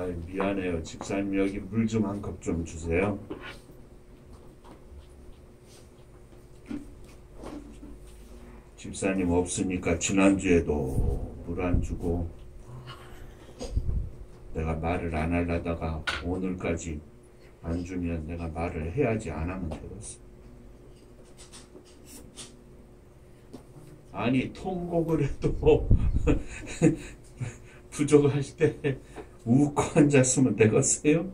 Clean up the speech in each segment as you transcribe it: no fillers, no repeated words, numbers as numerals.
미안해요. 집사님 여기 물 좀 한 컵 좀 주세요. 집사님 없으니까 지난주에도 물 안 주고 내가 말을 안 하려다가 오늘까지 안 주면 내가 말을 해야지 안 하면 되겠어. 아니 통곡을 해도 부족할 때 웃고 앉았으면 되겠어요?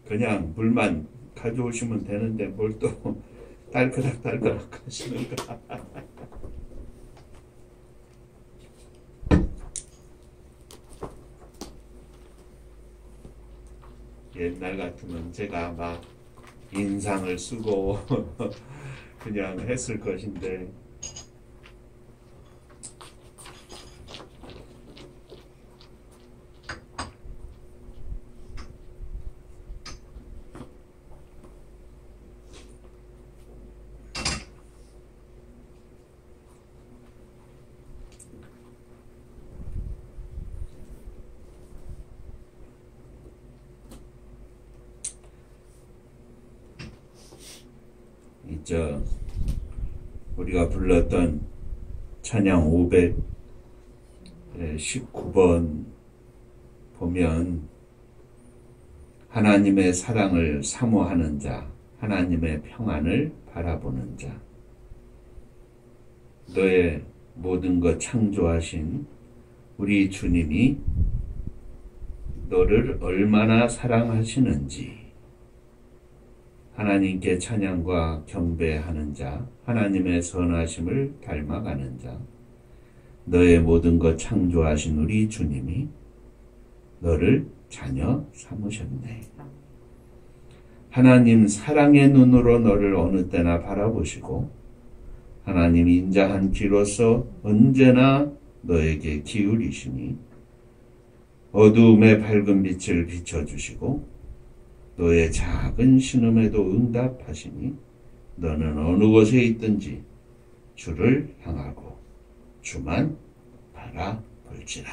그냥 물만 가져오시면 되는데 뭘 또 딸그락딸그락 하시는가. 옛날 같으면 제가 막 인상을 쓰고 그냥 했을 것인데 우리가 불렀던 찬양 519번 보면 하나님의 사랑을 사모하는 자, 하나님의 평안을 바라보는 자, 너의 모든 것 창조하신 우리 주님이 너를 얼마나 사랑하시는지 하나님께 찬양과 경배하는 자, 하나님의 선하심을 닮아가는 자, 너의 모든 것 창조하신 우리 주님이 너를 자녀 삼으셨네. 하나님 사랑의 눈으로 너를 어느 때나 바라보시고 하나님 인자한 귀로서 언제나 너에게 기울이시니 어두움의 밝은 빛을 비춰주시고 너의 작은 신음에도 응답하시니 너는 어느 곳에 있든지 주를 향하고 주만 바라볼지라.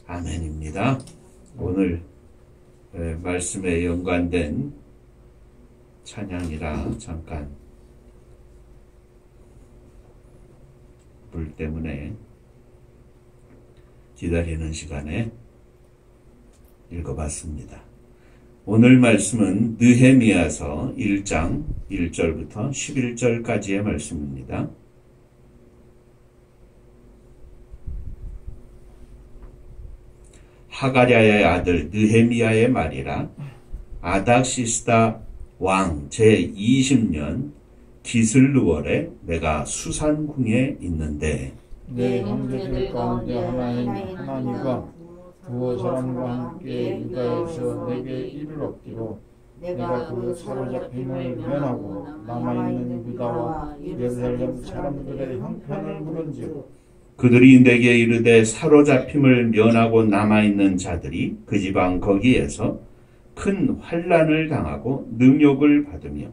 아멘입니다. 오늘 말씀에 연관된 찬양이라 잠깐 물 때문에 기다리는 시간에 읽어봤습니다. 오늘 말씀은 느헤미야서 1장 1절부터 11절까지의 말씀입니다. 하가랴의 아들 느헤미야의 말이라. 아닥시스다 왕 제20년 기슬루월에 내가 수산궁에 있는데 내 형제들 가운데 하나님과 두어 사람과 함께 유다에서 내게 이를 얻기로 내가 그 사로잡힘을 면하고 남아있는 유다와 예루살렘 사람들의 형편을 물은즉 그들이 내게 이르되 사로잡힘을 면하고 남아있는 자들이 그 지방 거기에서 큰 환난을 당하고 능욕을 받으며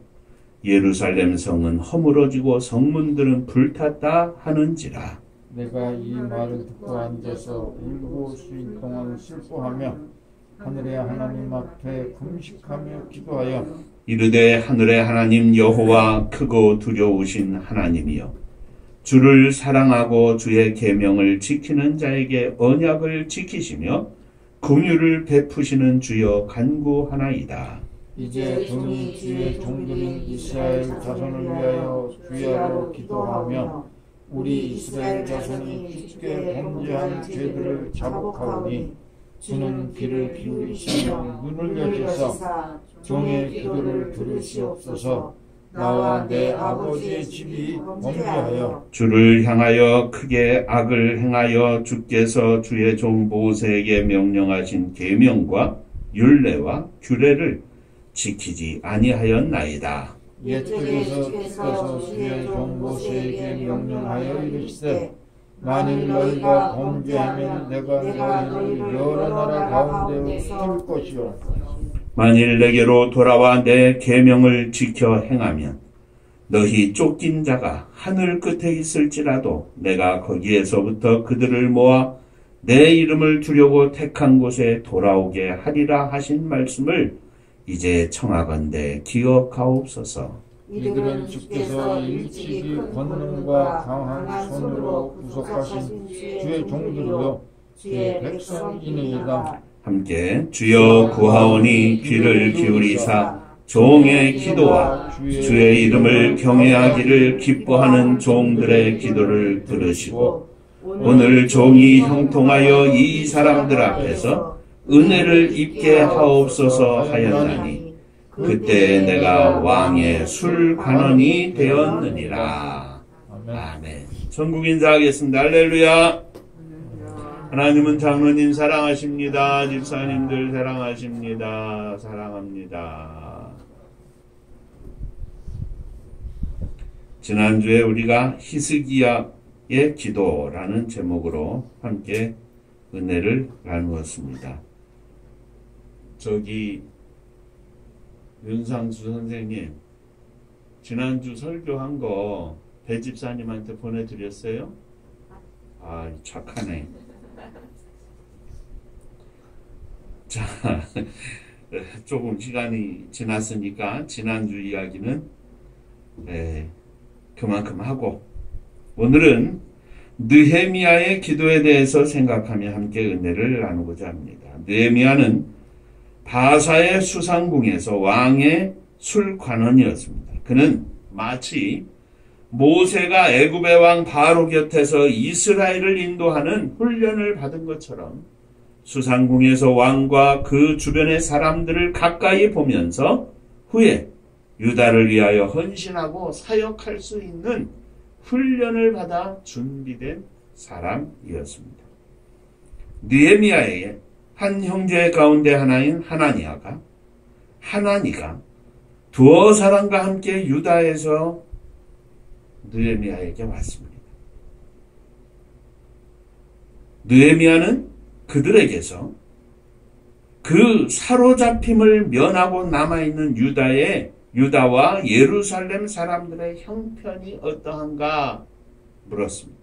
예루살렘 성은 허물어지고 성문들은 불탔다 하는지라. 내가 이 말을 듣고 앉아서 일곱 수일 동안 슬퍼하며 하늘의 하나님 앞에 금식하며 기도하여 이르되 하늘의 하나님 여호와 크고 두려우신 하나님이여 주를 사랑하고 주의 계명을 지키는 자에게 언약을 지키시며 긍휼을 베푸시는 주여 간구하나이다. 이제 종이 주의 종들인 이스라엘 자손을 위하여 주야로 기도하며 우리 이스라엘 자손이 깊게 범죄한 죄들을 자복하오니 주는 귀를 기울이시며 눈을 여시사 종의 기도를 들으시옵소서. 나와 내 아버지의 집이 범죄하여 주를 향하여 크게 악을 행하여 주께서 주의 종 모세에게 명령하신 계명과 율례와 규례를 지키지 아니하였나이다. 옛적에서 주의 종 모세에게 명령하여 이르시되 만일 너희가 범죄하면 내가 너희를 여러 나라 가운데로 흩을 것이요 만일 내게로 돌아와 내 계명을 지켜 행하면 너희 쫓긴 자가 하늘 끝에 있을지라도 내가 거기에서부터 그들을 모아 내 이름을 두려고 택한 곳에 돌아오게 하리라 하신 말씀을 이제 청하건대 기억하옵소서. 이들은 주께서 일찍이 권능과 강한 손으로 구속하신 주의 종들로 주의 백성이니이다. 함께 주여 구하오니 귀를 기울이사 종의 기도와 주의 이름을 경외하기를 기뻐하는 종들의 기도를 들으시고 오늘 종이 형통하여 이 사람들 앞에서 은혜를 입게 하옵소서 하였나니 그때 내가 왕의 술관원이 되었느니라. 아멘. 전국 인사하겠습니다. 할렐루야. 하나님은 장로님 사랑하십니다. 집사님들 사랑하십니다. 사랑합니다. 지난주에 우리가 히스기야의 기도라는 제목으로 함께 은혜를 나누었습니다. 저기 윤상수 선생님, 지난주 설교한 거 배집사님한테 보내드렸어요? 아, 착하네. 자, 조금 시간이 지났으니까 지난주 이야기는 그만큼 하고 오늘은 느헤미야의 기도에 대해서 생각하며 함께 은혜를 나누고자 합니다. 느헤미야는 바사의 수상궁에서 왕의 술관원이었습니다. 그는 마치 모세가 애굽의 왕 바로 곁에서 이스라엘을 인도하는 훈련을 받은 것처럼 수상궁에서 왕과 그 주변의 사람들을 가까이 보면서 후에 유다를 위하여 헌신하고 사역할 수 있는 훈련을 받아 준비된 사람이었습니다. 느헤미야의 한 형제 가운데 하나인 하나니가 두어 사람과 함께 유다에서 느헤미야에게 왔습니다. 느헤미야는 그들에게서 그 사로잡힘을 면하고 남아있는 유다와 예루살렘 사람들의 형편이 어떠한가 물었습니다.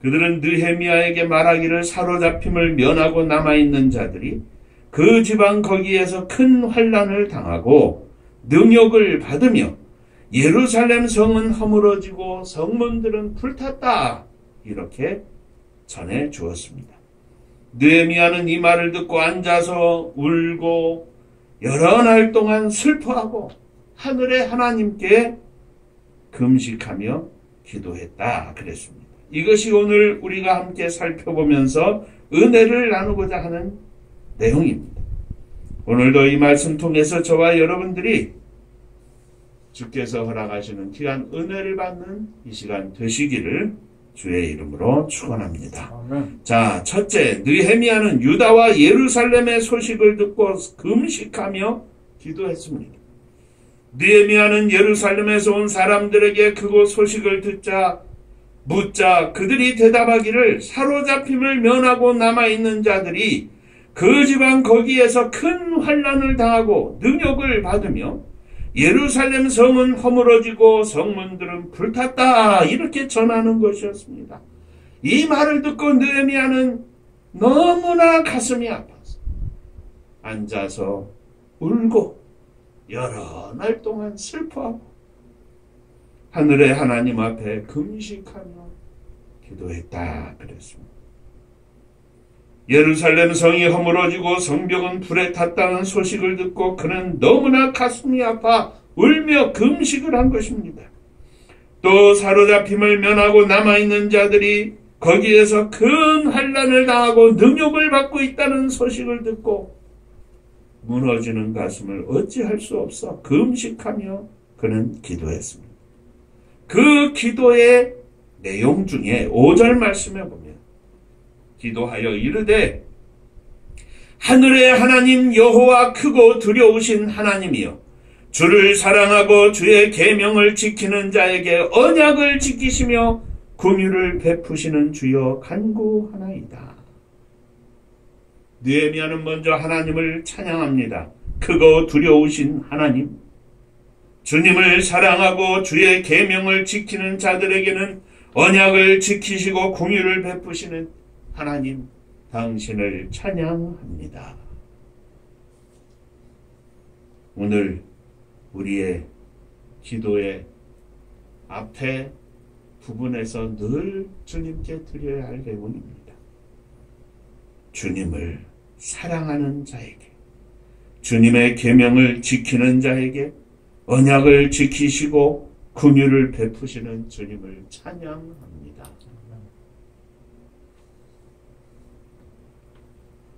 그들은 느헤미야에게 말하기를 사로잡힘을 면하고 남아있는 자들이 그 지방 거기에서 큰 환난을 당하고 능욕을 받으며 예루살렘 성은 허물어지고 성문들은 불탔다. 이렇게 전해 주었습니다. 느헤미야는 이 말을 듣고 앉아서 울고 여러 날 동안 슬퍼하고 하늘의 하나님께 금식하며 기도했다 그랬습니다. 이것이 오늘 우리가 함께 살펴보면서 은혜를 나누고자 하는 내용입니다. 오늘도 이 말씀 통해서 저와 여러분들이 주께서 허락하시는 귀한 은혜를 받는 이 시간 되시기를 주의 이름으로 축원합니다. 아멘. 자, 첫째, 느헤미야는 유다와 예루살렘의 소식을 듣고 금식하며 기도했습니다. 느헤미야는 예루살렘에서 온 사람들에게 그곳 소식을 묻자 그들이 대답하기를 사로잡힘을 면하고 남아있는 자들이 그 지방 거기에서 큰 환난을 당하고 능욕을 받으며 예루살렘 성은 허물어지고 성문들은 불탔다 이렇게 전하는 것이었습니다. 이 말을 듣고 느헤미야는 너무나 가슴이 아파서 앉아서 울고 여러 날 동안 슬퍼하고 하늘의 하나님 앞에 금식하며 기도했다 그랬습니다. 예루살렘 성이 허물어지고 성벽은 불에 탔다는 소식을 듣고 그는 너무나 가슴이 아파 울며 금식을 한 것입니다. 또 사로잡힘을 면하고 남아있는 자들이 거기에서 큰 환난을 당하고 능욕을 받고 있다는 소식을 듣고 무너지는 가슴을 어찌할 수 없어 금식하며 그는 기도했습니다. 그 기도의 내용 중에 5절 말씀에 보면 기도하여 이르되 하늘의 하나님 여호와 크고 두려우신 하나님이여 주를 사랑하고 주의 계명을 지키는 자에게 언약을 지키시며 긍휼을 베푸시는 주여 간구하나이다. 느헤미야는 먼저 하나님을 찬양합니다. 크고 두려우신 하나님. 주님을 사랑하고 주의 계명을 지키는 자들에게는 언약을 지키시고 긍휼을 베푸시는 하나님 당신을 찬양합니다. 오늘 우리의 기도의 앞에 부분에서 늘 주님께 드려야 할 내용입니다. 주님을 사랑하는 자에게, 주님의 계명을 지키는 자에게 언약을 지키시고 긍휼을 베푸시는 주님을 찬양합니다.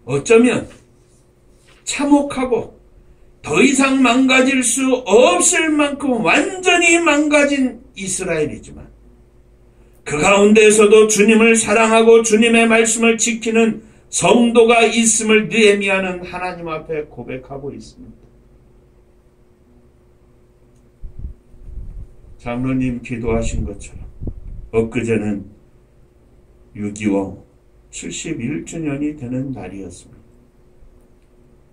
어쩌면 참혹하고 더 이상 망가질 수 없을 만큼 완전히 망가진 이스라엘이지만 그 가운데에서도 주님을 사랑하고 주님의 말씀을 지키는 성도가 있음을 느헤미야는 하나님 앞에 고백하고 있습니다. 장로님 기도하신 것처럼 엊그제는 6.25 71주년이 되는 날이었습니다.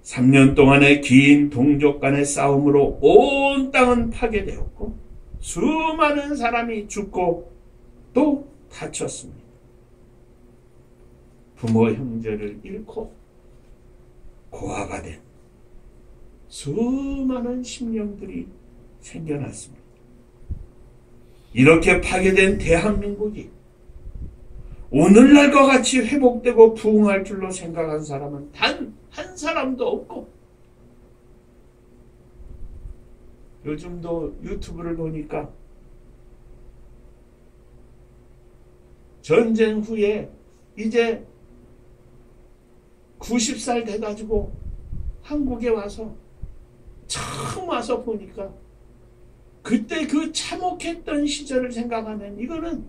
3년 동안의 긴 동족 간의 싸움으로 온 땅은 파괴되었고 수많은 사람이 죽고 또 다쳤습니다. 부모 형제를 잃고 고아가 된 수많은 심령들이 생겨났습니다. 이렇게 파괴된 대한민국이 오늘날과 같이 회복되고 부흥할 줄로 생각한 사람은 단 한 사람도 없고, 요즘도 유튜브를 보니까 전쟁 후에 이제 90살 돼가지고 한국에 와서 처음 와서 보니까 그때 그 참혹했던 시절을 생각하면 이거는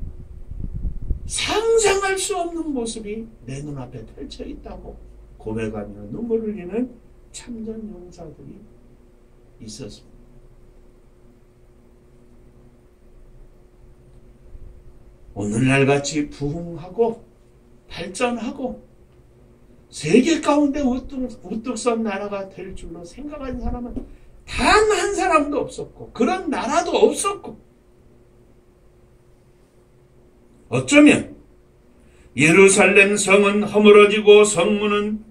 상상할 수 없는 모습이 내 눈앞에 펼쳐 있다고 고백하며 눈물을 흘리는 참전 용사들이 있었습니다. 오늘날같이 부흥하고 발전하고 세계 가운데 우뚝 선 나라가 될 줄로 생각한 사람은 단 한 사람도 없었고 그런 나라도 없었고, 어쩌면 예루살렘 성은 허물어지고 성문은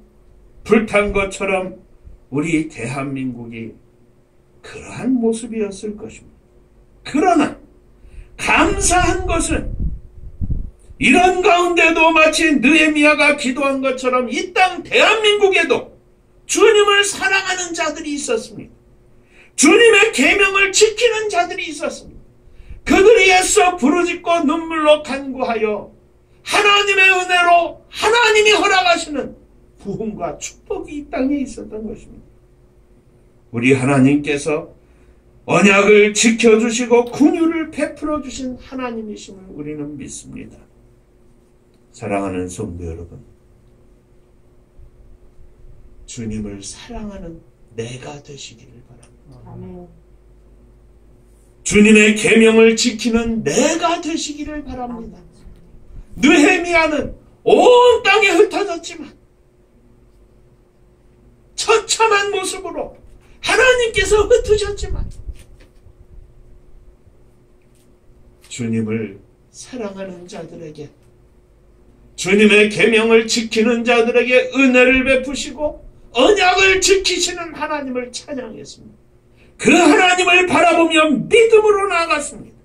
불탄 것처럼 우리 대한민국이 그러한 모습이었을 것입니다. 그러나 감사한 것은 이런 가운데도 마치 느헤미야가 기도한 것처럼 이 땅 대한민국에도 주님을 사랑하는 자들이 있었습니다. 주님의 계명을 지키는 자들이 있었습니다. 그들이 애써 부르짖고 눈물로 간구하여 하나님의 은혜로 하나님이 허락하시는 부흥과 축복이 이 땅에 있었던 것입니다. 우리 하나님께서 언약을 지켜주시고 긍휼을 베풀어 주신 하나님이심을 우리는 믿습니다. 사랑하는 성도 여러분, 주님을 사랑하는 내가 되시기를 바랍니다. 아멘. 주님의 계명을 지키는 내가 되시기를 바랍니다. 느헤미야는 온 땅에 흩어졌지만 처참한 모습으로 하나님께서 흩으셨지만 주님을 사랑하는 자들에게, 주님의 계명을 지키는 자들에게 은혜를 베푸시고 언약을 지키시는 하나님을 찬양했습니다. 그 하나님을 바라보며 믿음으로 나아갔습니다.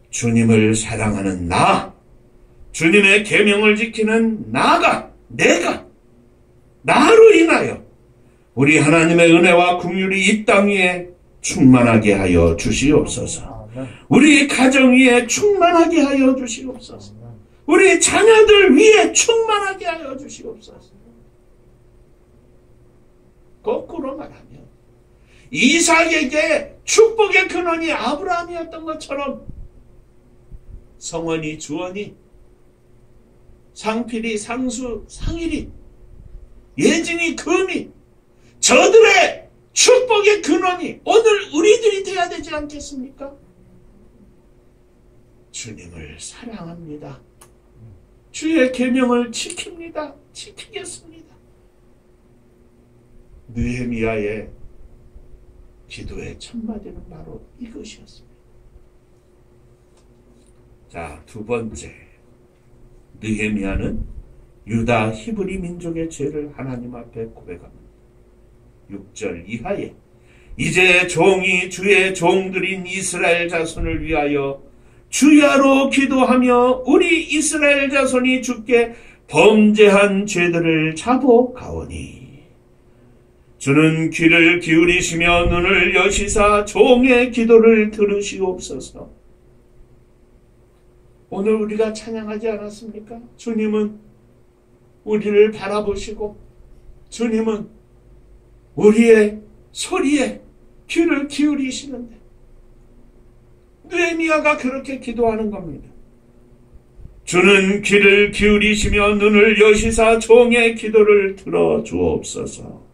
주님을 사랑하는 나, 주님의 계명을 지키는 내가 나로 인하여 우리 하나님의 은혜와 긍휼이 이 땅 위에 충만하게 하여 주시옵소서. 우리 가정 위에 충만하게 하여 주시옵소서. 우리 자녀들 위에 충만하게 하여 주시옵소서. 거꾸로 말하면 이삭에게 축복의 근원이 아브라함이었던 것처럼 성원이 주원이 상필이 상수 상일이 예진이 금이 저들의 축복의 근원이 오늘 우리들이 되어야 되지 않겠습니까? 주님을 사랑합니다. 주의 계명을 지킵니다. 지키겠습니다. 느헤미야의 기도의 첫마디는 바로 이것이었습니다. 자, 두 번째, 느헤미야는 유다 히브리 민족의 죄를 하나님 앞에 고백합니다. 6절 이하에 이제 종이 주의 종들인 이스라엘 자손을 위하여 주야로 기도하며 우리 이스라엘 자손이 주께 범죄한 죄들을 자복하오니 주는 귀를 기울이시며 눈을 여시사 종의 기도를 들으시옵소서. 오늘 우리가 찬양하지 않았습니까? 주님은 우리를 바라보시고 주님은 우리의 소리에 귀를 기울이시는데 느헤미야가 그렇게 기도하는 겁니다. 주는 귀를 기울이시며 눈을 여시사 종의 기도를 들어주옵소서.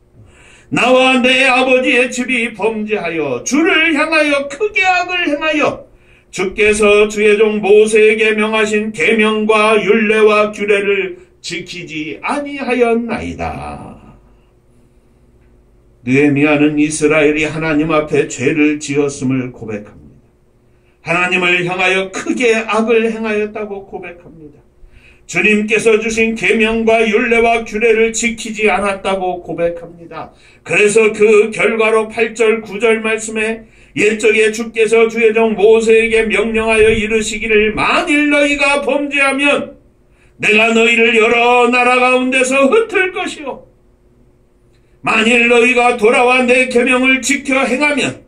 나와 내 아버지의 집이 범죄하여 주를 향하여 크게 악을 행하여 주께서 주의 종 모세에게 명하신 계명과 율례와 규례를 지키지 아니하였나이다. 느헤미야는 이스라엘이 하나님 앞에 죄를 지었음을 고백합니다. 하나님을 향하여 크게 악을 행하였다고 고백합니다. 주님께서 주신 계명과 율례와 규례를 지키지 않았다고 고백합니다. 그래서 그 결과로 8절 9절 말씀에 옛적에 주께서 주의 종 모세에게 명령하여 이르시기를 만일 너희가 범죄하면 내가 너희를 여러 나라 가운데서 흩을 것이요 만일 너희가 돌아와 내 계명을 지켜 행하면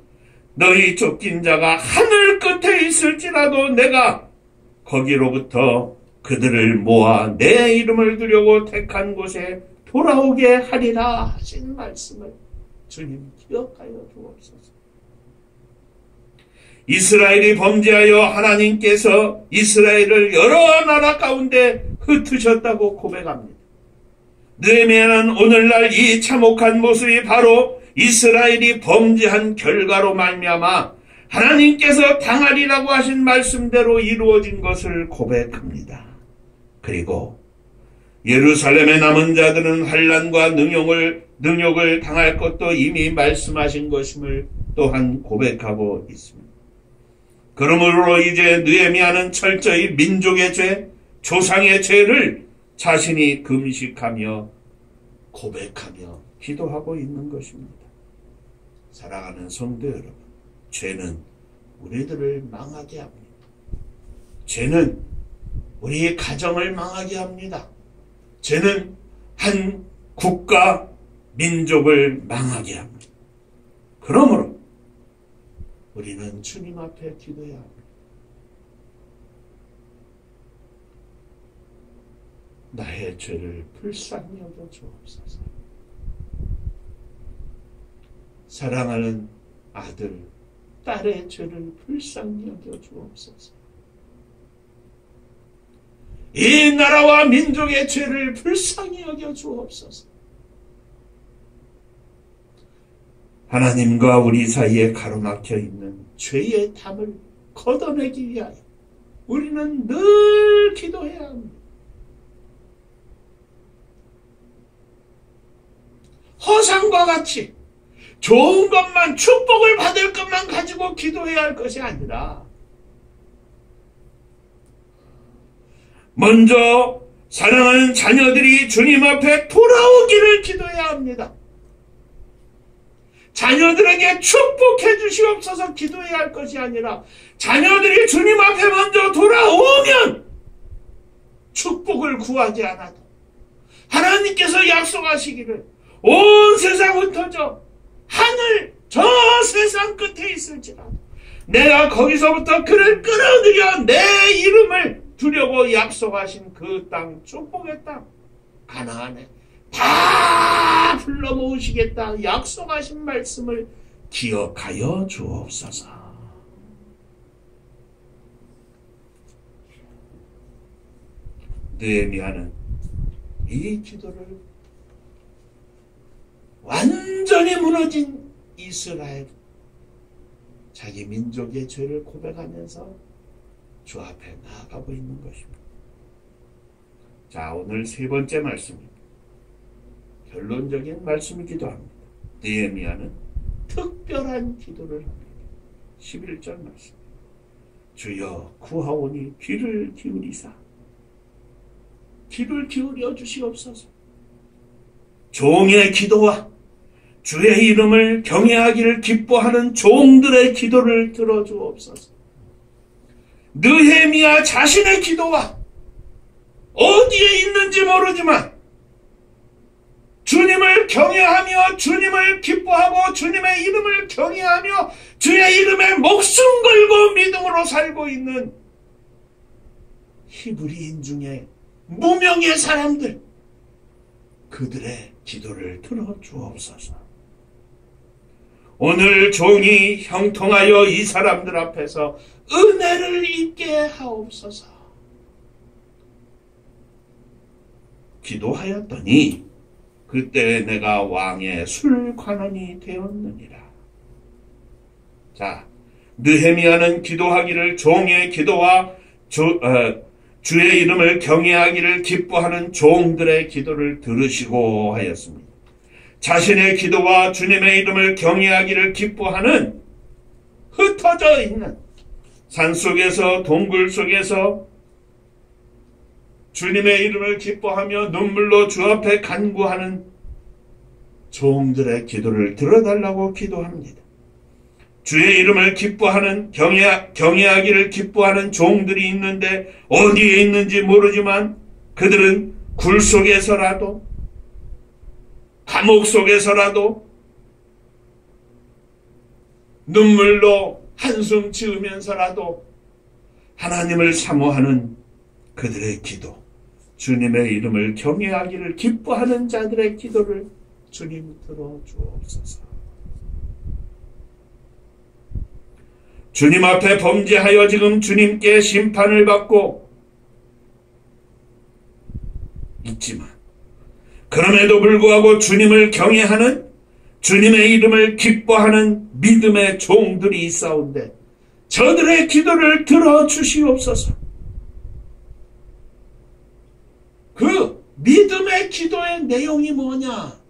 너희 쫓긴 자가 하늘 끝에 있을지라도 내가 거기로부터 그들을 모아 내 이름을 두려고 택한 곳에 돌아오게 하리라 하신 말씀을 주님 기억하여 주옵소서. 이스라엘이 범죄하여 하나님께서 이스라엘을 여러 나라 가운데 흩으셨다고 고백합니다. 느헤미야는 오늘날 이 참혹한 모습이 바로 이스라엘이 범죄한 결과로 말미암아 하나님께서 당하리라고 하신 말씀대로 이루어진 것을 고백합니다. 그리고 예루살렘의 남은 자들은 환난과 능욕을 당할 것도 이미 말씀하신 것임을 또한 고백하고 있습니다. 그러므로 이제 느헤미야는 철저히 민족의 죄, 조상의 죄를 자신이 금식하며 고백하며 기도하고 있는 것입니다. 사랑하는 성도 여러분, 죄는 우리들을 망하게 합니다. 죄는 우리의 가정을 망하게 합니다. 죄는 한 국가, 민족을 망하게 합니다. 그러므로 우리는 주님 앞에 기도해야 합니다. 나의 죄를 불쌍히 여겨 주옵소서. 사랑하는 아들, 딸의 죄를 불쌍히 여겨 주옵소서. 이 나라와 민족의 죄를 불쌍히 여겨 주옵소서. 하나님과 우리 사이에 가로막혀 있는 죄의 담을 걷어내기 위하여 우리는 늘 기도해야 합니다. 허상과 같이 좋은 것만, 축복을 받을 것만 가지고 기도해야 할 것이 아니라 먼저 사랑하는 자녀들이 주님 앞에 돌아오기를 기도해야 합니다. 자녀들에게 축복해 주시옵소서 기도해야 할 것이 아니라 자녀들이 주님 앞에 먼저 돌아오면 축복을 구하지 않아도 하나님께서 약속하시기를 온 세상 흩어져 하늘 저 세상 끝에 있을지라도 내가 거기서부터 그를 끌어들여 내 이름을 두려고 약속하신 그 땅, 축복의 땅, 가나안에 다 불러 모으시겠다 약속하신 말씀을 기억하여 주옵소서. 느헤미야는 이 기도를 완전히 무너진 이스라엘, 자기 민족의 죄를 고백하면서 주 앞에 나아가고 있는 것입니다. 자, 오늘 세 번째 말씀입니다. 결론적인 말씀이기도 합니다. 느헤미야는 특별한 기도를 합니다. 11절 말씀. 주여 구하오니 귀를 기울이사 귀를 기울여 주시옵소서. 종의 기도와 주의 이름을 경외하기를 기뻐하는 종들의 기도를 들어주옵소서. 느헤미야 자신의 기도와 어디에 있는지 모르지만 주님을 경외하며 주님을 기뻐하고 주님의 이름을 경외하며 주의 이름에 목숨 걸고 믿음으로 살고 있는 히브리인 중에 무명의 사람들, 그들의 기도를 들어주옵소서. 오늘 종이 형통하여 이 사람들 앞에서 은혜를 입게 하옵소서. 기도하였더니 그때 내가 왕의 술관원이 되었느니라. 자, 느헤미야는 기도하기를 종의 기도와 주의 이름을 경외하기를 기뻐하는 종들의 기도를 들으시고 하였습니다. 자신의 기도와 주님의 이름을 경외하기를 기뻐하는 흩어져 있는 산속에서 동굴 속에서 주님의 이름을 기뻐하며 눈물로 주 앞에 간구하는 종들의 기도를 들어달라고 기도합니다. 주의 이름을 기뻐하는 경외하기를 기뻐하는 종들이 있는데 어디에 있는지 모르지만 그들은 굴 속에서라도 감옥 속에서라도 눈물로 한숨 지으면서라도 하나님을 사모하는 그들의 기도, 주님의 이름을 경외하기를 기뻐하는 자들의 기도를 주님 들어주옵소서. 주님 앞에 범죄하여 지금 주님께 심판을 받고 있지만 그럼에도 불구하고 주님을 경외하는 주님의 이름을 기뻐하는 믿음의 종들이 있사온데 저들의 기도를 들어주시옵소서. 그 믿음의 기도의 내용이 뭐냐?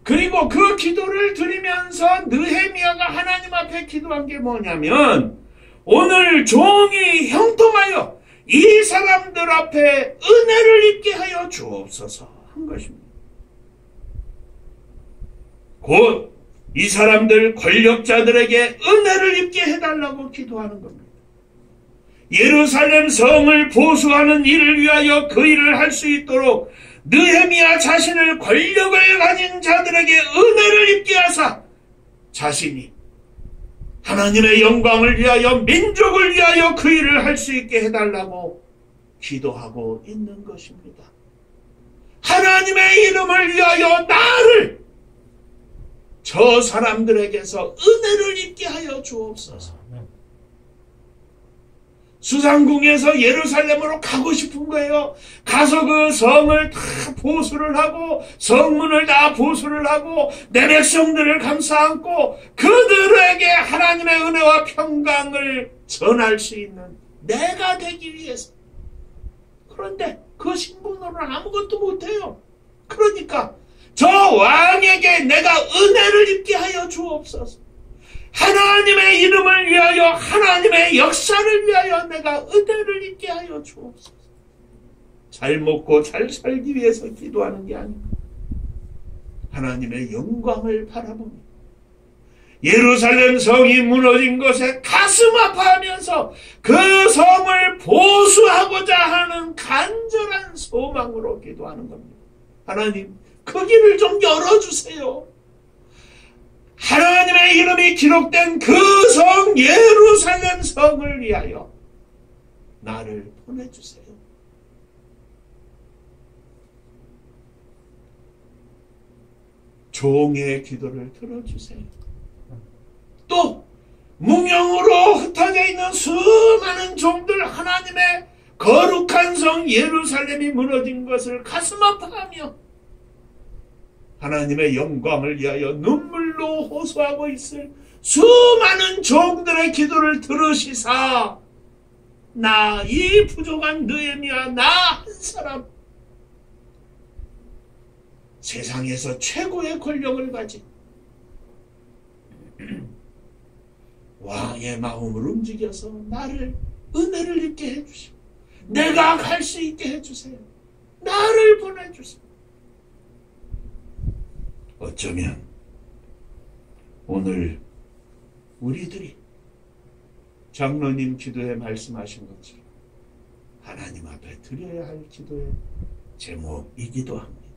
그리고 그 기도를 드리면서 느헤미야가 하나님 앞에 기도한 게 뭐냐면 오늘 종이 형통하여 이 사람들 앞에 은혜를 입게 하여 주옵소서 한 것입니다. 곧 이 사람들 권력자들에게 은혜를 입게 해달라고 기도하는 겁니다. 예루살렘 성을 보수하는 일을 위하여 그 일을 할 수 있도록 느헤미야 자신을 권력을 가진 자들에게 은혜를 입게 하사 자신이 하나님의 영광을 위하여 민족을 위하여 그 일을 할 수 있게 해달라고 기도하고 있는 것입니다. 하나님의 이름을 위하여 나를 저 사람들에게서 은혜를 입게 하여 주옵소서. 수상궁에서 예루살렘으로 가고 싶은 거예요. 가서 그 성을 다 보수를 하고 성문을 다 보수를 하고 내 백성들을 감싸안고 그들에게 하나님의 은혜와 평강을 전할 수 있는 내가 되기 위해서. 그런데 그 신분으로는 아무것도 못해요. 그러니까 저 왕에게 내가 은혜를 입게 하여 주옵소서. 하나님의 이름을 위하여 하나님의 역사를 위하여 내가 은혜를 입게 하여 주옵소서. 잘 먹고 잘 살기 위해서 기도하는 게 아니고 하나님의 영광을 바라봅니다. 예루살렘 성이 무너진 것에 가슴 아파하면서 그 성을 보수하고자 하는 간절한 소망으로 기도하는 겁니다. 하나님 그 길을 좀 열어주세요. 하나님의 이름이 기록된 그 성 예루살렘 성을 위하여 나를 보내주세요. 종의 기도를 들어주세요. 또 무명으로 흩어져 있는 수많은 종들 하나님의 거룩한 성 예루살렘이 무너진 것을 가슴 아파하며 하나님의 영광을 위하여 눈물로 호소하고 있을 수많은 종들의 기도를 들으시사 나 이 부족한 느헤미야 나 한 사람 세상에서 최고의 권력을 가진 왕의 마음을 움직여서 나를 은혜를 입게 해주시고 내가 갈 수 있게 해주세요. 나를 보내주세요. 어쩌면 오늘 우리들이 장로님 기도에 말씀하신 것처럼 하나님 앞에 드려야 할 기도의 제목이기도 합니다.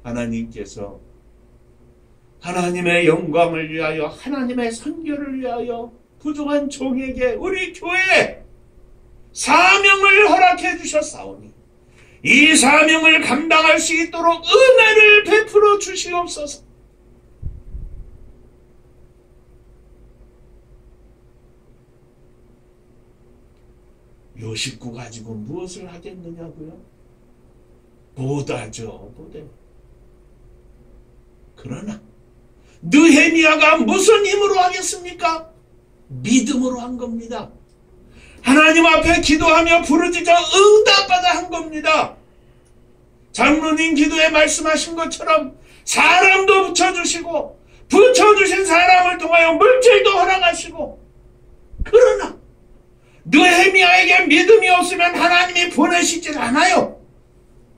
하나님께서 하나님의 영광을 위하여 하나님의 선교를 위하여 부족한 종에게 우리 교회에 사명을 허락해 주셨사오니 이 사명을 감당할 수 있도록 은혜를 베풀어 주시옵소서. 요 식구 가지고 무엇을 하겠느냐고요? 보다죠, 보대. 그러나 느헤미야가 무슨 힘으로 하겠습니까? 믿음으로 한 겁니다. 하나님 앞에 기도하며 부르짖어 응답받아 한 겁니다. 장로님 기도에 말씀하신 것처럼 사람도 붙여주시고 붙여주신 사람을 통하여 물질도 허락하시고, 그러나 느헤미야에게 믿음이 없으면 하나님이 보내시질 않아요.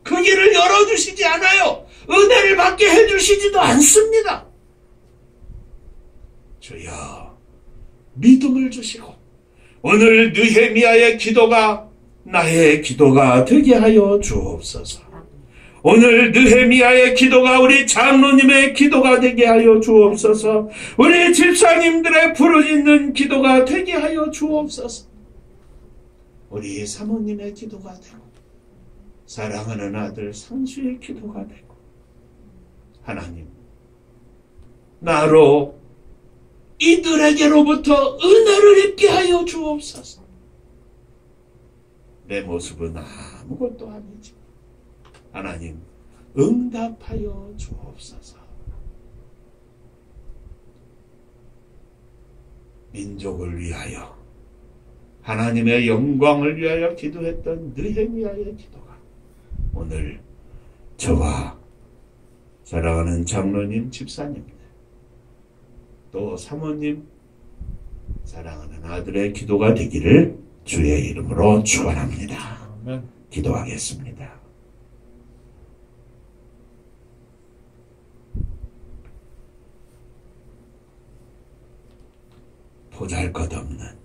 그 길을 열어주시지 않아요. 은혜를 받게 해주시지도 않습니다. 주여 믿음을 주시고 오늘 느헤미야의 기도가 나의 기도가 되게 하여 주옵소서. 오늘 느헤미야의 기도가 우리 장로님의 기도가 되게 하여 주옵소서. 우리 집사님들의 부르짖는 기도가 되게 하여 주옵소서. 우리 사모님의 기도가 되고 사랑하는 아들 상수의 기도가 되고, 하나님 나로 이들에게로부터 은혜를 입게 하여 주옵소서. 내 모습은 아무것도 아니지. 하나님 응답하여 주옵소서. 민족을 위하여 하나님의 영광을 위하여 기도했던 느헤미야의 기도가 오늘 저와 사랑하는 장로님, 집사님들, 또 사모님, 사랑하는 아들의 기도가 되기를 주의 이름으로 축원합니다. 아멘. 기도하겠습니다. 보잘것없는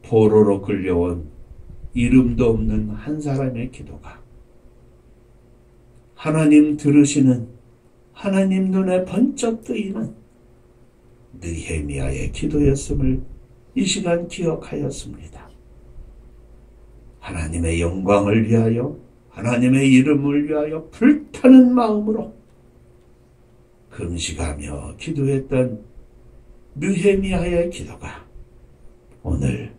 포로로 끌려온 이름도 없는 한 사람의 기도가 하나님 들으시는, 하나님 눈에 번쩍 뜨이는 느헤미야의 기도였음을 이 시간 기억하였습니다. 하나님의 영광을 위하여, 하나님의 이름을 위하여 불타는 마음으로 금식하며 기도했던 느헤미야의 기도가 오늘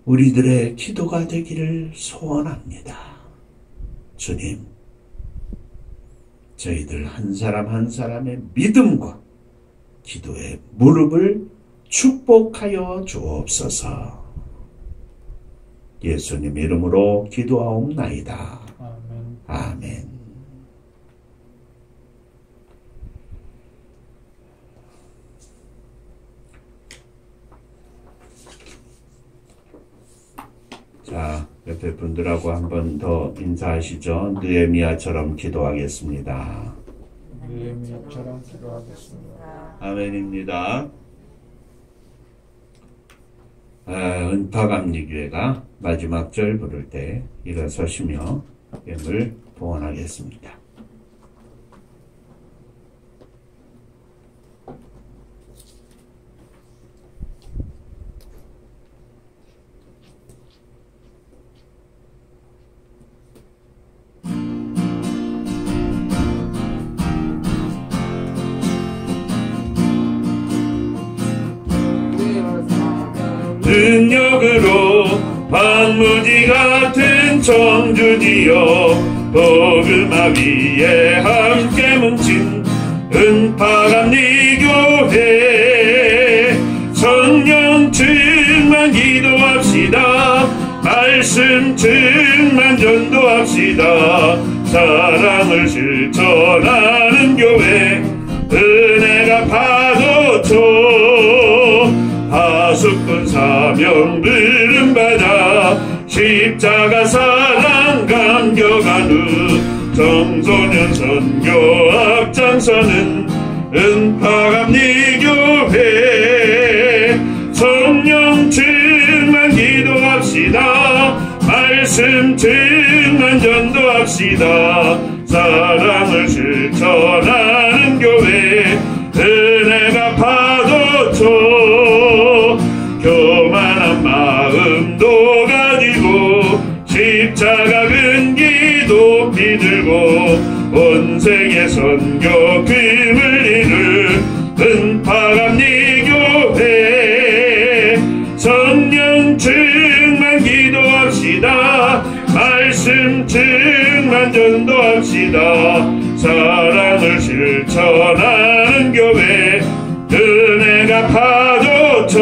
우리들의 기도가 되기를 소원합니다. 주님, 저희들 한 사람 한 사람의 믿음과 기도의 무릎을 축복하여 주옵소서. 예수님 이름으로 기도하옵나이다. 아멘. 아멘. 자, 옆에 분들하고 한 번 더 인사하시죠. 느헤미야처럼 기도하겠습니다. 느헤미야처럼 기도하겠습니다. 아멘입니다. 은파감리교회가 마지막 절 부를 때 일어서시며 예물 봉헌하겠습니다. 능력으로 방무지 같은 청주지여 복음화 위에 함께 뭉친 은파감리교회 성령 충만 기도합시다. 말씀 충만 전도합시다. 사랑을 실천 실천하는 교회 은혜가 파도쳐 하숙군 사명 부름받아 십자가 사랑 감격하는 청소년 선교 앞장서는 은파감리 교회 성령 충만 기도합시다. 말씀 충만 전도합시다. 사랑을 실천하는 교회 은혜가 파도쳐 교만한 마음도 가지고 십자가 근기 높이 들고 온 세계 선교 금을 이룰 은파감리 교회 성령 충만 기도합시다. 말씀 충만 전도합시다. 사랑을 실천하는 교회 은혜가 파도쳐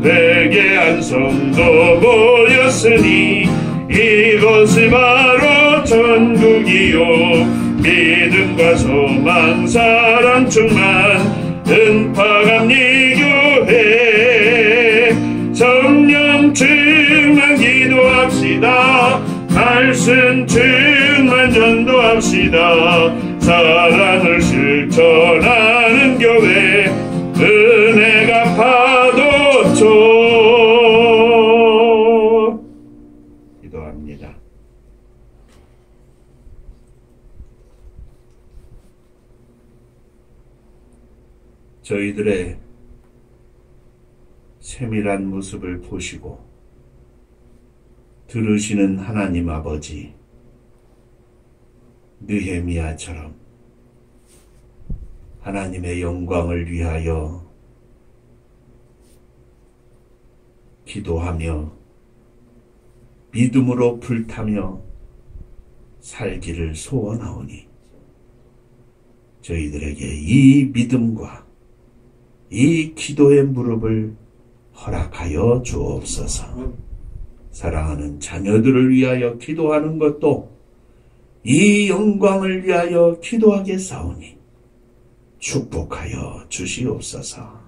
회개한 성도 모였으니 이것이 바로 천국이요 믿음과 소망 사랑 충만 은파감리 교회 성령 충만 기도합시다. 말씀 충만 전도합시다. 사랑을 실천하는 교회 은혜가 파도쳐 기도합니다. 저희들의 세밀한 모습을 보시고 들으시는 하나님 아버지, 느헤미야처럼 하나님의 영광을 위하여 기도하며 믿음으로 불타며 살기를 소원하오니 저희들에게 이 믿음과 이 기도의 무릎을 허락하여 주옵소서. 사랑하는 자녀들을 위하여 기도하는 것도 이 영광을 위하여 기도하겠사오니 축복하여 주시옵소서.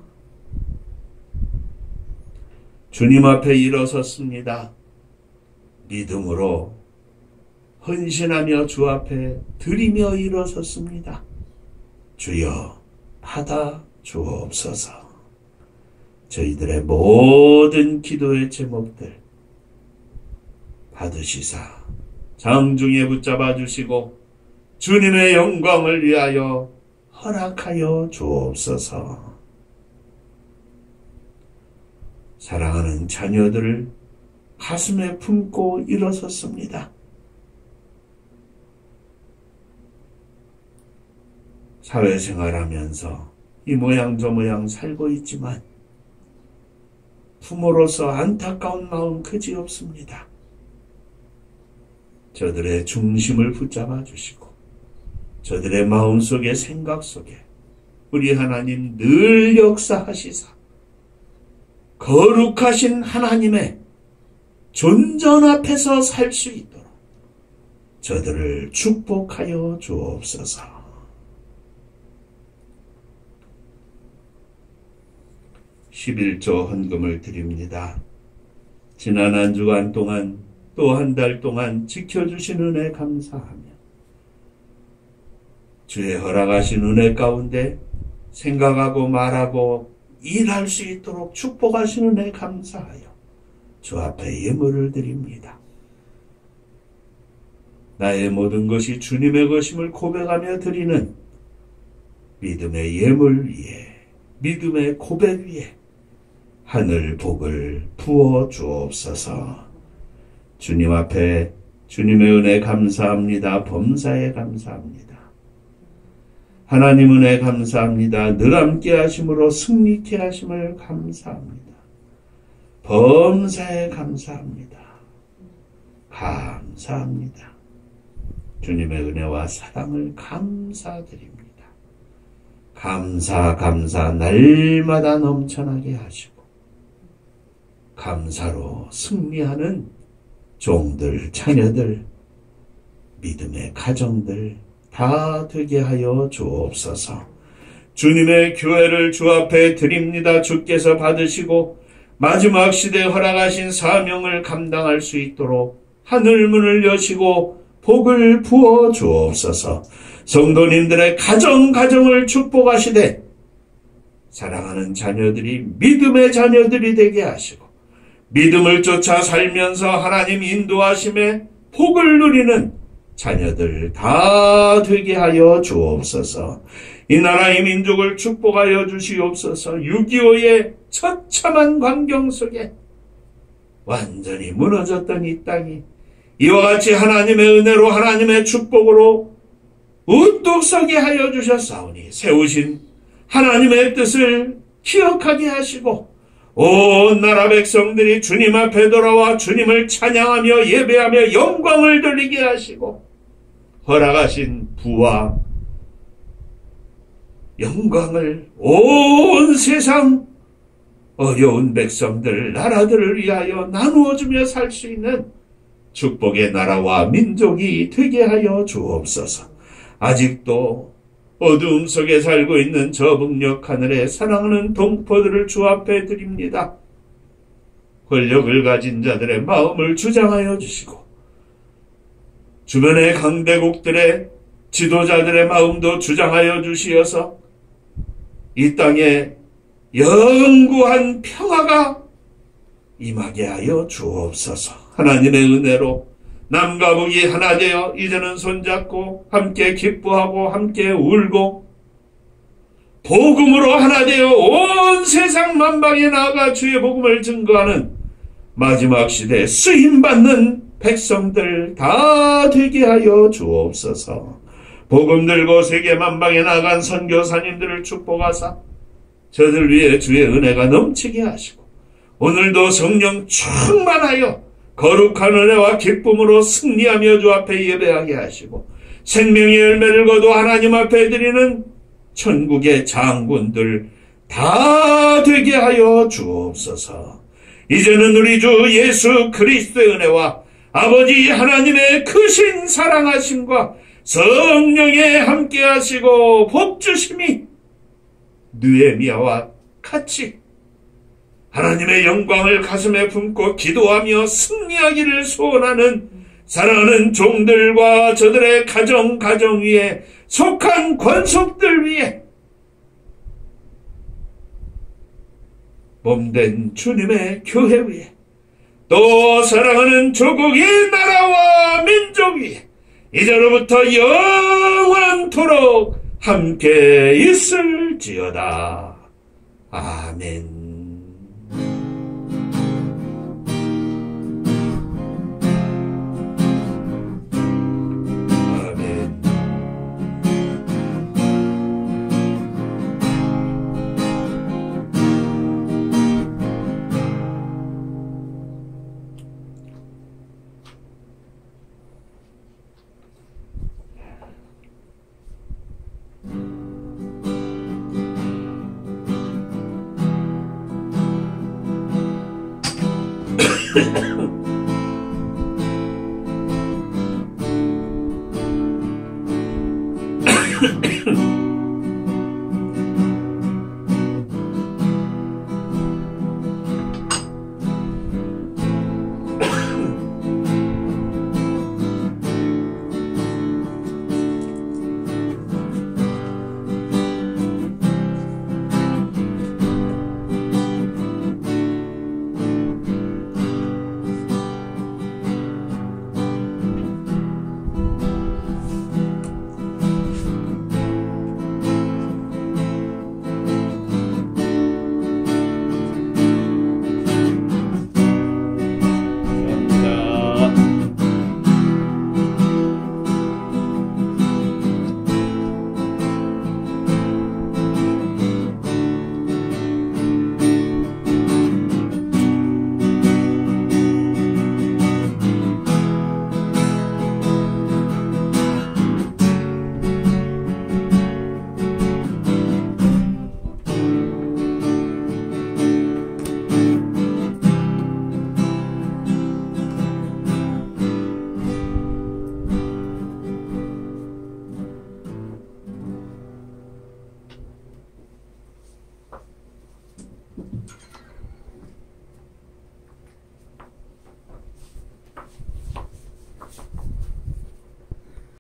주님 앞에 일어섰습니다. 믿음으로 헌신하며 주 앞에 드리며 일어섰습니다. 주여 받아 주옵소서. 저희들의 모든 기도의 제목들 받으시사 장중에 붙잡아 주시고 주님의 영광을 위하여 허락하여 주옵소서. 사랑하는 자녀들을 가슴에 품고 일어섰습니다. 사회생활하면서 이 모양 저 모양 살고 있지만 부모로서 안타까운 마음 그지없습니다. 저들의 중심을 붙잡아 주시고 저들의 마음속에 생각 속에 우리 하나님 늘 역사하시사 거룩하신 하나님의 존전 앞에서 살 수 있도록 저들을 축복하여 주옵소서. 11조 헌금을 드립니다. 지난 한 주간 동안 또 한 달 동안 지켜주신 은혜 감사하며 주의 허락하신 은혜 가운데 생각하고 말하고 일할 수 있도록 축복하신 은혜 감사하여 주 앞에 예물을 드립니다. 나의 모든 것이 주님의 것임을 고백하며 드리는 믿음의 예물 위에 믿음의 고백 위에 하늘 복을 부어 주옵소서. 주님 앞에 주님의 은혜 감사합니다. 범사에 감사합니다. 하나님 은혜 감사합니다. 늘 함께 하심으로 승리케 하심을 감사합니다. 범사에 감사합니다. 감사합니다. 주님의 은혜와 사랑을 감사드립니다. 감사 날마다 넘쳐나게 하시고 감사로 승리하는 종들, 자녀들 믿음의 가정들 다 되게 하여 주옵소서. 주님의 교회를 주 앞에 드립니다. 주께서 받으시고 마지막 시대에 허락하신 사명을 감당할 수 있도록 하늘문을 여시고 복을 부어 주옵소서. 성도님들의 가정을 축복하시되 사랑하는 자녀들이 믿음의 자녀들이 되게 하시고 믿음을 쫓아 살면서 하나님 인도하심에 복을 누리는 자녀들 다 되게 하여 주옵소서. 이 나라 이 민족을 축복하여 주시옵소서. 6.25의 처참한 광경 속에 완전히 무너졌던 이 땅이 이와 같이 하나님의 은혜로 하나님의 축복으로 우뚝 서게 하여 주셨사오니 세우신 하나님의 뜻을 기억하게 하시고 온 나라 백성들이 주님 앞에 돌아와 주님을 찬양하며 예배하며 영광을 돌리게 하시고 허락하신 부와 영광을 온 세상 어려운 백성들, 나라들을 위하여 나누어주며 살 수 있는 축복의 나라와 민족이 되게 하여 주옵소서. 아직도 어두움 속에 살고 있는 저 북녘 하늘에 사랑하는 동포들을 주 앞에 드립니다. 권력을 가진 자들의 마음을 주장하여 주시고 주변의 강대국들의 지도자들의 마음도 주장하여 주시어서 이 땅에 영구한 평화가 임하게 하여 주옵소서. 하나님의 은혜로 남과 북이 하나 되어 이제는 손잡고 함께 기뻐하고 함께 울고 복음으로 하나 되어 온 세상 만방에 나아가 주의 복음을 증거하는 마지막 시대에 쓰임받는 백성들 다 되게 하여 주옵소서. 복음 들고 세계 만방에 나간 선교사님들을 축복하사 저들 위에 주의 은혜가 넘치게 하시고 오늘도 성령 충만하여 거룩한 은혜와 기쁨으로 승리하며 주 앞에 예배하게 하시고 생명의 열매를 거두 하나님 앞에 드리는 천국의 장군들 다 되게 하여 주옵소서. 이제는 우리 주 예수 그리스도의 은혜와 아버지 하나님의 크신 사랑하심과 성령의 함께하시고 복주심이 느헤미야와 같이 하나님의 영광을 가슴에 품고 기도하며 승리하기를 소원하는 사랑하는 종들과 저들의 가정 위에 속한 권속들 위에 몸된 주님의 교회 위에 또 사랑하는 조국의 나라와 민족 위에 이제로부터 영원토록 함께 있을지어다. 아멘.